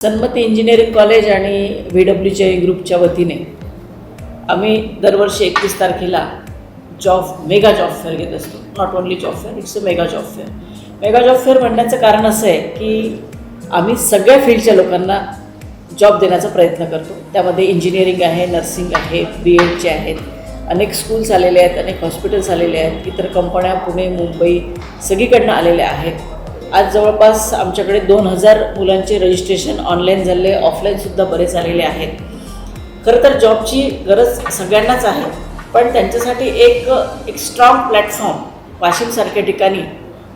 Sanmati engineering college आणि VWJ ग्रुपच्या वतीने आम्ही दरवर्षी 31 तारखेला मेगा जॉब फेअर घेत असतो. Not only job fair, it's a mega job fair. Mega job fair म्हणण्याचं कारण असं आहे की आम्ही सगळ्या फील्डच्या लोकांना जॉब देण्याचा प्रयत्न करतो. त्यामध्ये इंजिनिअरिंग आहे, नर्सिंग आहे, BEdचे आहेत, अनेक स्कूल्स आलेले आहेत, अनेक हॉस्पिटल्स आलेले आहेत, इतर कंपन्या पुणे मुंबई सगळीकडनं आलेल्या आहेत. आज जवळपास आमच्याकडे 2000 मुलांचे रजिस्ट्रेशन ऑनलाईन झाले, ऑफलाईनसुद्धा बरेच आलेले आहेत. खरं तर जॉबची गरज सगळ्यांनाच आहे, पण त्यांच्यासाठी एक स्ट्रॉंग प्लॅटफॉर्म वाशिमसारख्या ठिकाणी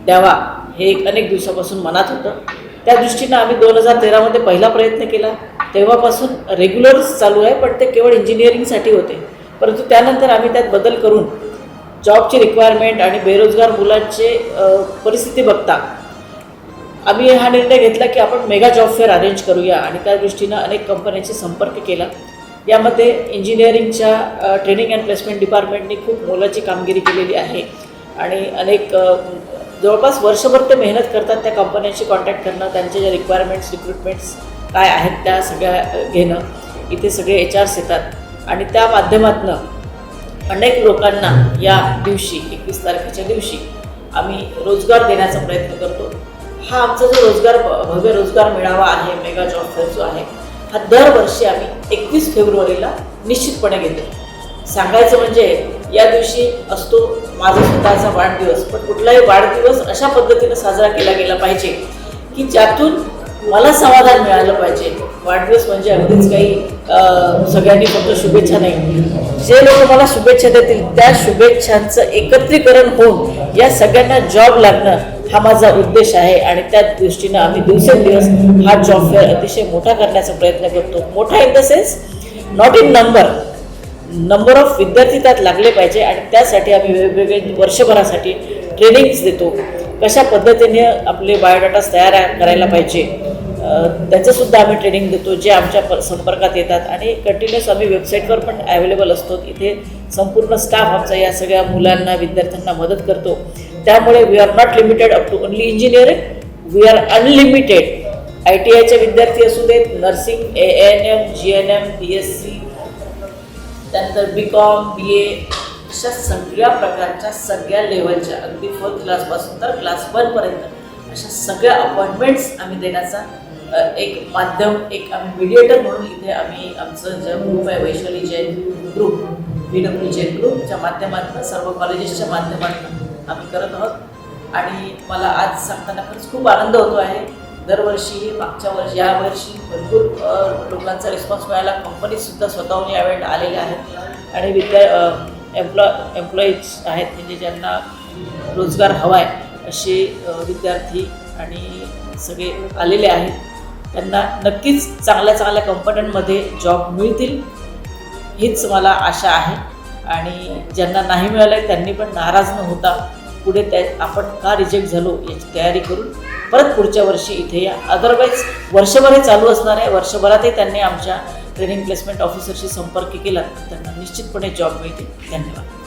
द्यावा हे अनेक दिवसापासून मनात होतं. त्या दृष्टीनं आम्ही 2013मध्ये पहिला प्रयत्न केला. तेव्हापासून रेग्युलर चालू आहे, पण ते केवळ इंजिनिअरिंगसाठी होते. परंतु त्यानंतर आम्ही त्यात बदल करून जॉबची रिक्वायरमेंट आणि बेरोजगार मुलांचे परिस्थिती बघता आम्ही हा निर्णय घेतला की आपण मेगा जॉब फेअर अरेंज करूया आणि त्या दृष्टीनं अनेक कंपन्यांशी संपर्क केला. यामध्ये इंजिनिअरिंगच्या ट्रेनिंग अँड प्लेसमेंट डिपार्टमेंटनी खूप मोलाची कामगिरी केलेली आहे आणि अनेक जवळपास वर्षभर ते मेहनत करतात. त्या कंपन्यांशी कॉन्टॅक्ट करणं, त्यांच्या ज्या रिक्वायरमेंट्स रिक्रुटमेंट्स काय आहेत त्या सगळ्या घेणं. इथे सगळे HRs येतात आणि त्या माध्यमातून अनेक लोकांना या दिवशी 21 तारखेच्या दिवशी आम्ही रोजगार देण्याचा प्रयत्न करतो. हा आमचा जो भव्य रोजगार मेळावा आहे, मेगा जॉब फेअर जो आहे, हा दरवर्षी आम्ही 21 फेब्रुवारीला निश्चितपणे घेतो. सांगायचं म्हणजे या दिवशी असतो माझा स्वतःचा वाढदिवस, पण कुठलाही वाढदिवस अशा पद्धतीनं साजरा केला गेला पाहिजे की ज्यातून मला समाधान मिळालं पाहिजे. वाढदिवस म्हणजे अगदीच काही सगळ्यांनी फक्त शुभेच्छा नाही, जे लोक मला शुभेच्छा देतील त्या शुभेच्छांचं एकत्रीकरण होऊन या सगळ्यांना जॉब लागणं हा माझा उद्देश आहे आणि त्या दृष्टीनं आम्ही दिवसेंदिवस हा जॉब फेअर अतिशय मोठा करण्याचा प्रयत्न करतो. मोठा in the sense not in number of विद्यार्थी त्यात लागले पाहिजे आणि त्यासाठी आम्ही वेगवेगळे वर्षभरासाठी ट्रेनिंग्स देतो. कशा पद्धतीने आपले बायोडाटास तयार करायला पाहिजे त्याचंसुद्धा आम्ही ट्रेनिंग देतो, जे आमच्या संपर्कात येतात आणि कंटिन्युअस आम्ही वेबसाईटवर पण अवेलेबल असतो. इथे संपूर्ण स्टाफ आमचा या सगळ्या मुलांना विद्यार्थ्यांना मदत करतो. त्यामुळे we are not limited up to only engineering, we are unlimited. ITIचे विद्यार्थी असू देत, नर्सिंग, ANM, GNM, BSc, त्यानंतर BCom, BA, अशा सगळ्या प्रकारच्या सगळ्या लेवलच्या अगदी 4th क्लासपासून तर क्लास 1पर्यंत अशा सगळ्या अपॉइंटमेंट्स आम्ही देण्याचा एक माध्यम, एक आम्ही मीडिएटर म्हणून इथे आम्ही आमचं जे ग्रुप आहे वैशाली जैन ग्रुप, VWJ ग्रुपच्या माध्यमातून सर्व कॉलेजेसच्या माध्यमातून आम्ही करत आहोत. आणि मला आज सांगताना खरंच खूप आनंद होतो आहे. दरवर्षी मागच्या वर्षी यावर्षी भरपूर लोकांचा रिस्पॉन्स मिळाला. कंपनीसुद्धा स्वतःहून या वेळेला आलेल्या आहेत आणि एम्प्लॉईज आहेत म्हणजे ज्यांना रोजगार हवा आहे असे विद्यार्थी आणि सगळे आलेले आहेत. त्यांना नक्कीच चांगल्या कंपन्यांमध्ये जॉब मिळतील हीच मला आशा आहे. आणि ज्यांना नाही मिळालं आहे त्यांनी पण नाराज न होता पुढे आपण का रिजेक्ट झालो याची तयारी करून परत पुढच्या वर्षी इथे या. अदरवाईज वर्षभर हे चालू असणार आहे. वर्षभरातही त्यांनी आमच्या ट्रेनिंग प्लेसमेंट ऑफिसरशी संपर्क केला तर त्यांना निश्चितपणे जॉब मिळतील. धन्यवाद.